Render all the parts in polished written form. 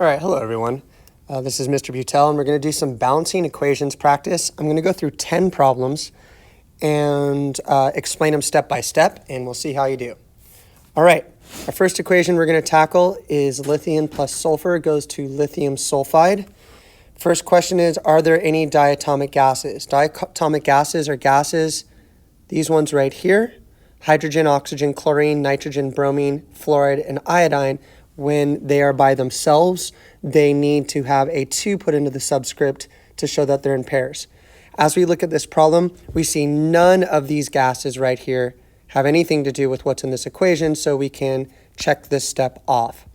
All right, hello everyone. This is Mr. Beutel, and we're going to do some balancing equations practice. I'm going to go through 10 problems and explain them step by step, and we'll see how you do. All right, our first equation we're going to tackle is lithium plus sulfur goes to lithium sulfide. First question is, are there any diatomic gases? Diatomic gases are gases, these ones right here, hydrogen, oxygen, chlorine, nitrogen, bromine, fluoride, and iodine. When they are by themselves, they need to have a 2 put into the subscript to show that they're in pairs. As we look at this problem, we see none of these gases right here have anything to do with what's in this equation, so we can check this step off.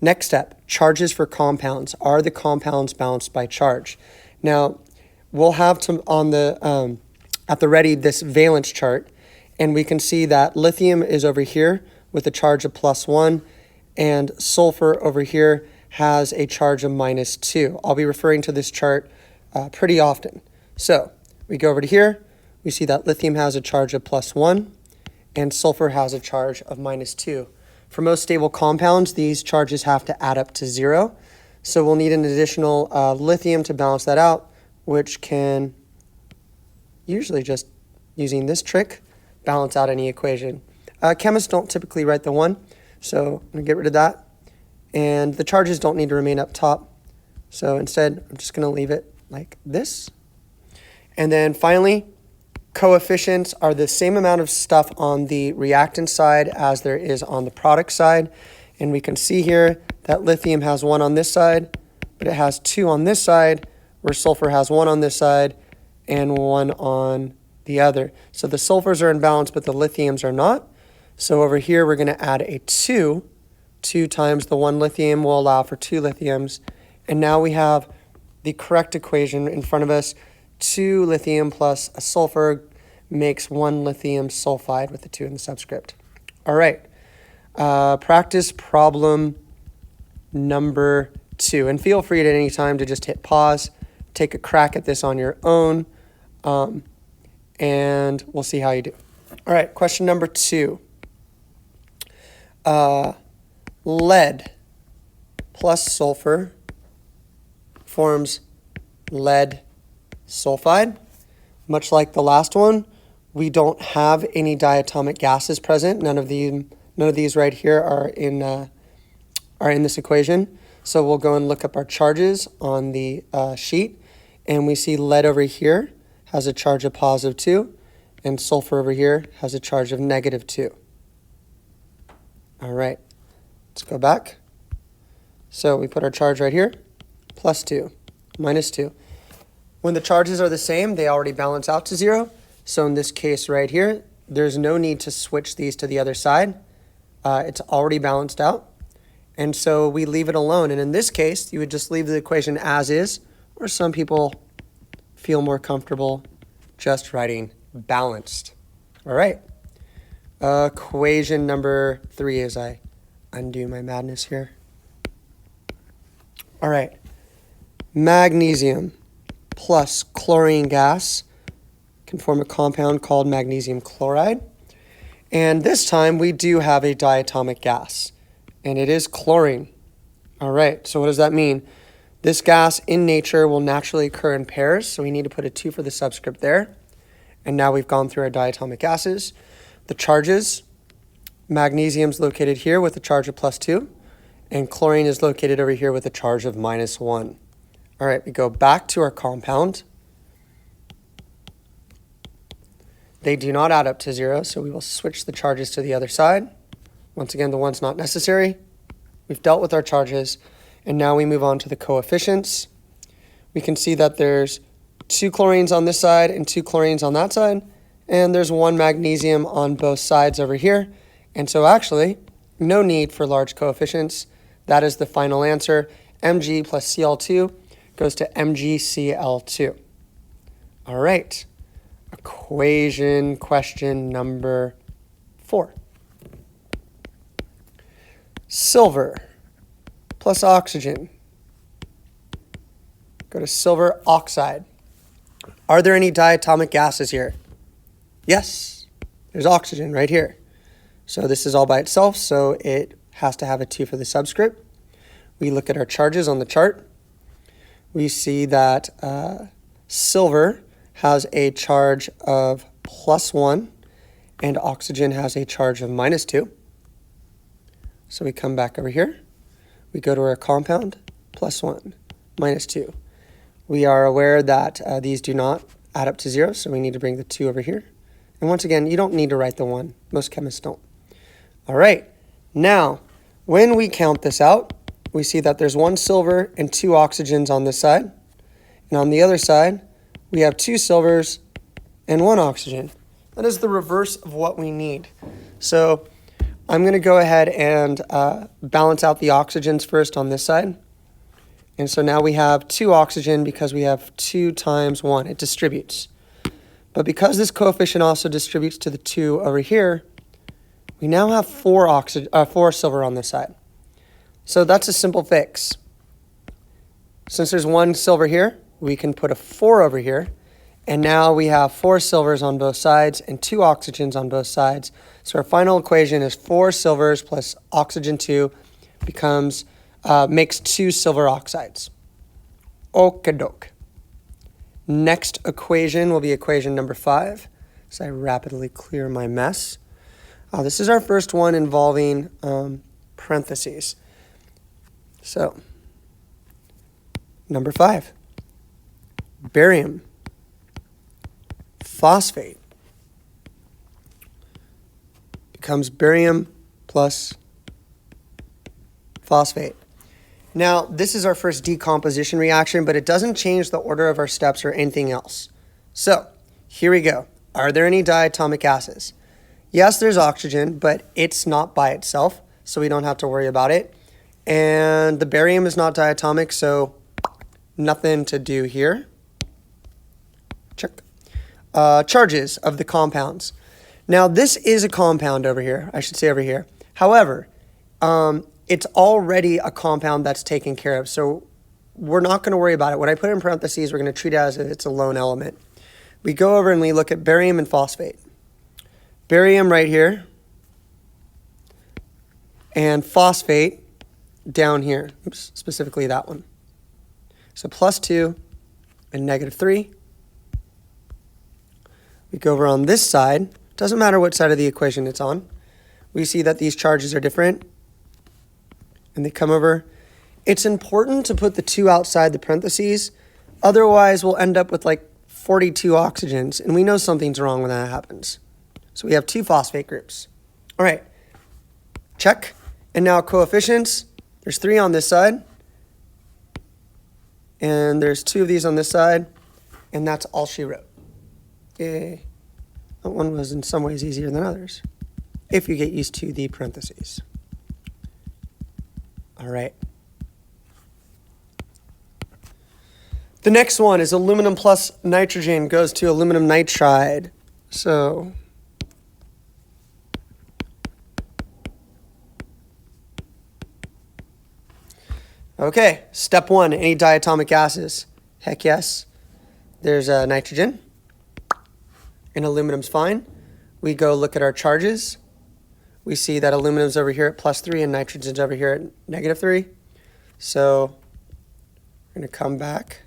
Next step, charges for compounds. Are the compounds balanced by charge? Now, we'll have to on the at the ready this valence chart, and we can see that lithium is over here with a charge of +1, and sulfur over here has a charge of -2. I'll be referring to this chart pretty often. So we go over to here, we see that lithium has a charge of +1, and sulfur has a charge of -2. For most stable compounds, these charges have to add up to 0. So we'll need an additional lithium to balance that out, which can usually just using this trick balance out any equation. Chemists don't typically write the 1. So I'm going to get rid of that. And the charges don't need to remain up top. So instead, I'm just going to leave it like this. And then finally, coefficients are the same amount of stuff on the reactant side as there is on the product side. And we can see here that lithium has 1 on this side, but it has 2 on this side, where sulfur has 1 on this side and 1 on the other. So the sulfurs are in balance, but the lithiums are not. So over here, we're going to add a 2. 2 times the 1 lithium will allow for 2 lithiums. And now we have the correct equation in front of us. 2 lithium plus a sulfur makes 1 lithium sulfide with the 2 in the subscript. All right. Practice problem number 2. And feel free at any time to just hit pause, take a crack at this on your own, and we'll see how you do. All right, question number 2. Lead plus sulfur forms lead sulfide. Much like the last one, we don't have any diatomic gases present. None of these right here are in this equation. So we'll go and look up our charges on the sheet, and we see lead over here has a charge of +2, and sulfur over here has a charge of -2. All right, let's go back. So we put our charge right here, +2, -2. When the charges are the same, they already balance out to 0. So in this case right here, there's no need to switch these to the other side. It's already balanced out. And so we leave it alone. And in this case, you would just leave the equation as is, or some people feel more comfortable just writing balanced. All right. Equation number 3 as I undo my madness here. All right. Magnesium plus chlorine gas can form a compound called magnesium chloride. And this time we do have a diatomic gas, and it is chlorine. All right, so what does that mean? This gas in nature will naturally occur in pairs, so we need to put a 2 for the subscript there. And now we've gone through our diatomic gases. The charges, magnesium is located here with a charge of +2, and chlorine is located over here with a charge of -1. All right, we go back to our compound. They do not add up to 0, so we will switch the charges to the other side. Once again, the 1's not necessary. We've dealt with our charges, and now we move on to the coefficients. We can see that there's 2 chlorines on this side and 2 chlorines on that side, and there's 1 magnesium on both sides over here. And so actually, no need for large coefficients. That is the final answer. Mg plus Cl2 goes to MgCl2. All right. Equation question number 4. Silver plus oxygen. Go to silver oxide. Are there any diatomic gases here? Yes, there's oxygen right here. So this is all by itself, so it has to have a 2 for the subscript. We look at our charges on the chart. We see that silver has a charge of +1 and oxygen has a charge of -2. So we come back over here. We go to our compound, +1, -2. We are aware that these do not add up to 0, so we need to bring the 2 over here. And once again, you don't need to write the 1. Most chemists don't. All right. Now, when we count this out, we see that there's 1 silver and 2 oxygens on this side. And on the other side, we have 2 silvers and 1 oxygen. That is the reverse of what we need. So I'm going to go ahead and balance out the oxygens first on this side. And so now we have 2 oxygen because we have 2 times 1. It distributes. But because this coefficient also distributes to the 2 over here, we now have 4 silver on this side. So that's a simple fix. Since there's 1 silver here, we can put a 4 over here. And now we have 4 silvers on both sides and 2 oxygens on both sides. So our final equation is 4 silvers plus oxygen 2 makes 2 silver oxides. Okey-doke. Next equation will be equation number 5. So I rapidly clear my mess. This is our first one involving parentheses. So, number 5. Barium phosphate becomes barium plus phosphate. Now, this is our first decomposition reaction, but it doesn't change the order of our steps or anything else. So, here we go. Are there any diatomic gases? Yes, there's oxygen, but it's not by itself, so we don't have to worry about it. And the barium is not diatomic, so nothing to do here. Check. Charges of the compounds. Now, this is a compound over here. I should say over here. However, it's already a compound that's taken care of, so we're not going to worry about it. When I put it in parentheses, we're going to treat it as if it's a lone element. We go over and we look at barium and phosphate. Barium right here, and phosphate down here. Oops, specifically that one. So +2 and -3. We go over on this side. Doesn't matter what side of the equation it's on. We see that these charges are different. And they come over. It's important to put the 2 outside the parentheses. Otherwise, we'll end up with like 42 oxygens. And we know something's wrong when that happens. So we have 2 phosphate groups. All right. Check. And now coefficients. There's 3 on this side. And there's 2 of these on this side. And that's all she wrote. Yay. That one was in some ways easier than others, if you get used to the parentheses. All right. The next one is aluminum plus nitrogen goes to aluminum nitride. So okay, step 1, any diatomic gases? Heck yes. There's nitrogen. And aluminum's fine. We go look at our charges. We see that aluminum's over here at +3 and nitrogen's over here at -3. So we're going to come back.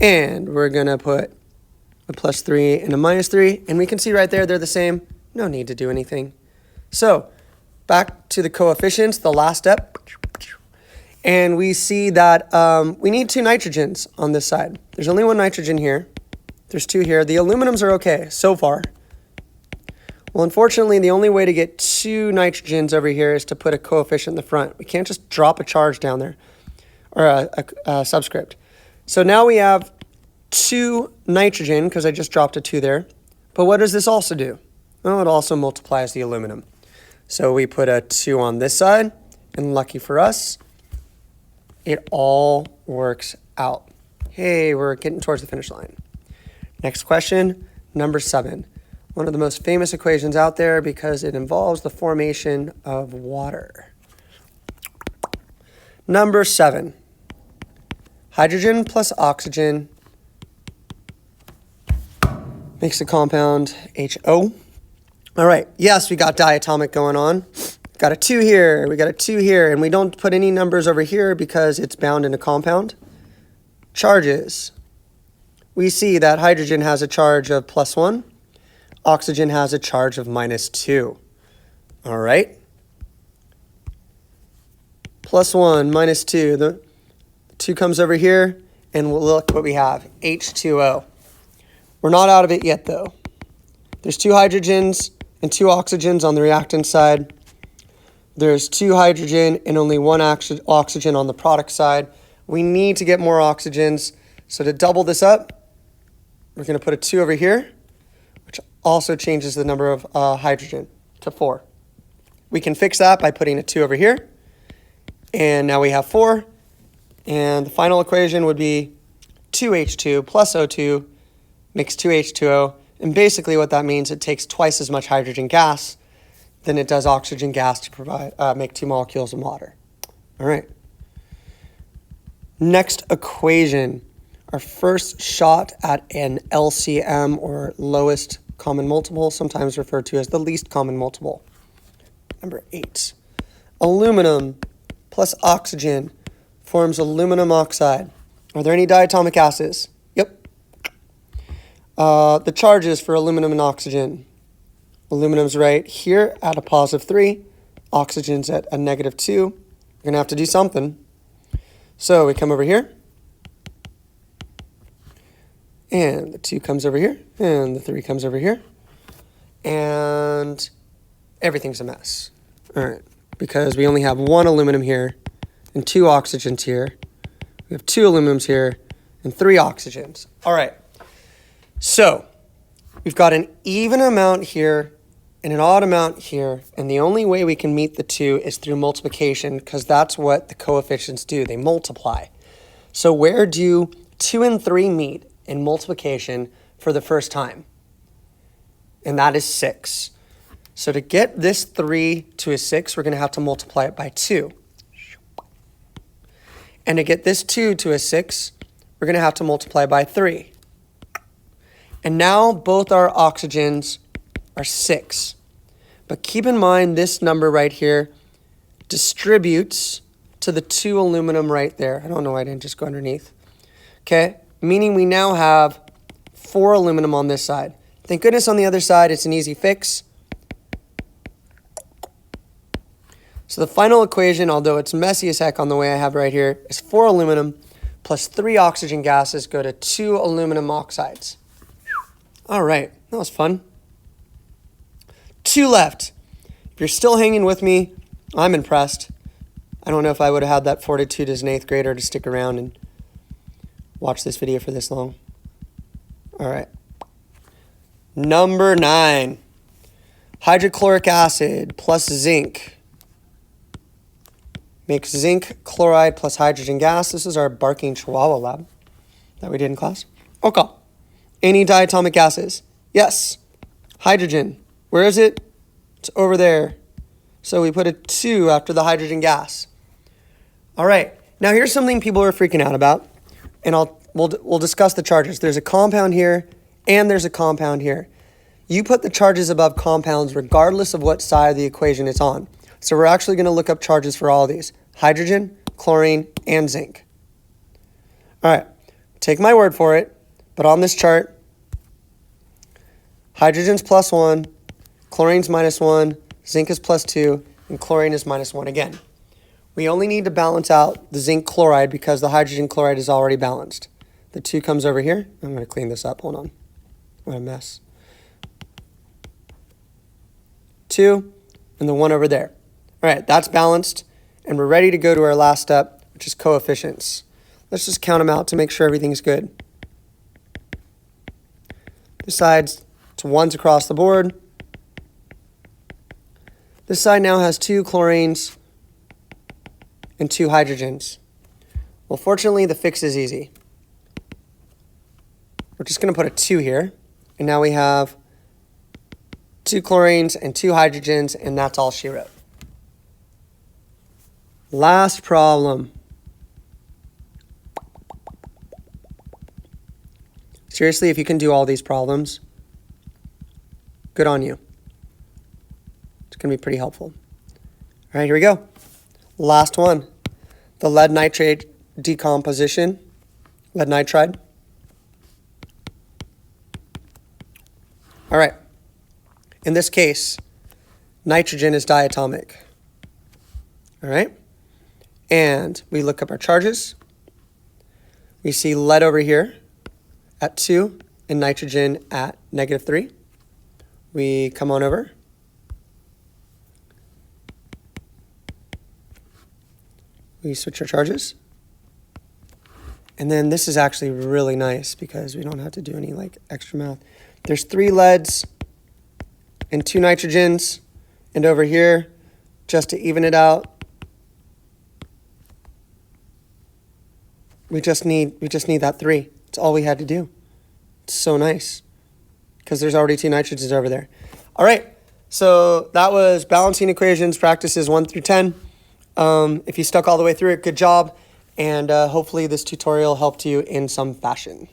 And we're going to put a +3 and a -3. And we can see right there they're the same. No need to do anything. So back to the coefficients, the last step. And we see that we need 2 nitrogens on this side. There's only 1 nitrogen here. There's 2 here. The aluminums are okay so far. Well, unfortunately, the only way to get 2 nitrogens over here is to put a coefficient in the front. We can't just drop a charge down there, or a subscript. So now we have 2 nitrogen, because I just dropped a 2 there. But what does this also do? Well, it also multiplies the aluminum. So we put a 2 on this side, and lucky for us, it all works out. Hey, we're getting towards the finish line. Next question, number 7. One of the most famous equations out there because it involves the formation of water. Number 7. Hydrogen plus oxygen makes the compound HO. All right, yes, we got diatomic going on. got a 2 here, we got a 2 here, and we don't put any numbers over here because it's bound in a compound. Charges. We see that hydrogen has a charge of +1. Oxygen has a charge of -2. All right. +1, -2. The 2 comes over here, and we'll look what we have, H2O. We're not out of it yet, though. There's 2 hydrogens and 2 oxygens on the reactant side. There's 2 hydrogen and only 1 oxygen on the product side. We need to get more oxygens. So to double this up, we're going to put a 2 over here, which also changes the number of hydrogen to 4. We can fix that by putting a 2 over here. And now we have 4. And the final equation would be 2H2 plus O2 makes 2H2O. And basically what that means, it takes twice as much hydrogen gas than it does oxygen gas to make 2 molecules of water. All right. Next equation, our first shot at an LCM, or lowest common multiple, sometimes referred to as the least common multiple. Number 8. Aluminum plus oxygen forms aluminum oxide. Are there any diatomic acids? Yep. The charges for aluminum and oxygen. Aluminum's right here at a +3. Oxygen's at a -2. We're going to have to do something. So we come over here. And the 2 comes over here. And the 3 comes over here. And everything's a mess. All right. Because we only have 1 aluminum here and 2 oxygens here. We have 2 aluminums here and 3 oxygens. All right. So we've got an even amount here and an odd amount here, and the only way we can meet the 2 is through multiplication, because that's what the coefficients do. They multiply. So where do 2 and 3 meet in multiplication for the first time? And that is 6. So to get this 3 to a 6, we're going to have to multiply it by 2. And to get this 2 to a 6, we're going to have to multiply by 3. And now both our oxygens are 6. But keep in mind this number right here distributes to the 2 aluminum right there. I don't know why I didn't just go underneath. Okay, meaning we now have 4 aluminum on this side. Thank goodness on the other side it's an easy fix. So the final equation, although it's messy as heck on the way I have right here, is 4 aluminum plus 3 oxygen gases go to 2 aluminum oxides. All right, that was fun. 2 left. If you're still hanging with me, I'm impressed. I don't know if I would have had that fortitude as an 8th grader to stick around and watch this video for this long. All right. Number 9. Hydrochloric acid plus zinc makes zinc chloride plus hydrogen gas. This is our barking chihuahua lab that we did in class. Okay. Any diatomic gases? Yes. Hydrogen. Where is it? It's over there. So we put a 2 after the hydrogen gas. All right. Now here's something people are freaking out about, and we'll discuss the charges. There's a compound here, and there's a compound here. You put the charges above compounds regardless of what side of the equation it's on. So we're actually going to look up charges for all of these: hydrogen, chlorine, and zinc. All right. Take my word for it, but on this chart, hydrogen's +1, chlorine's -1, zinc is +2, and chlorine is -1 again. We only need to balance out the zinc chloride because the hydrogen chloride is already balanced. The 2 comes over here. I'm going to clean this up. Hold on. What a mess. 2 and the 1 over there. All right, that's balanced, and we're ready to go to our last step, which is coefficients. Let's just count them out to make sure everything's good. This side's to 1s across the board. This side now has 2 chlorines and 2 hydrogens. Well, fortunately, the fix is easy. We're just going to put a 2 here, and now we have 2 chlorines and 2 hydrogens, and that's all she wrote. Last problem. Seriously, if you can do all these problems, good on you. It's going to be pretty helpful. All right, here we go. Last one. The lead nitrate decomposition. Lead nitride. All right. In this case, nitrogen is diatomic. All right. And we look up our charges. We see lead over here at 2 and nitrogen at -3. We come on over. We switch our charges. And then this is actually really nice because we don't have to do any like extra math. There's 3 leads and 2 nitrogens. And over here, just to even it out, we just need that 3. It's all we had to do. It's so nice because there's already 2 nitrogens over there. All right, so that was balancing equations practices 1 through 10. If you stuck all the way through it, good job. And hopefully this tutorial helped you in some fashion.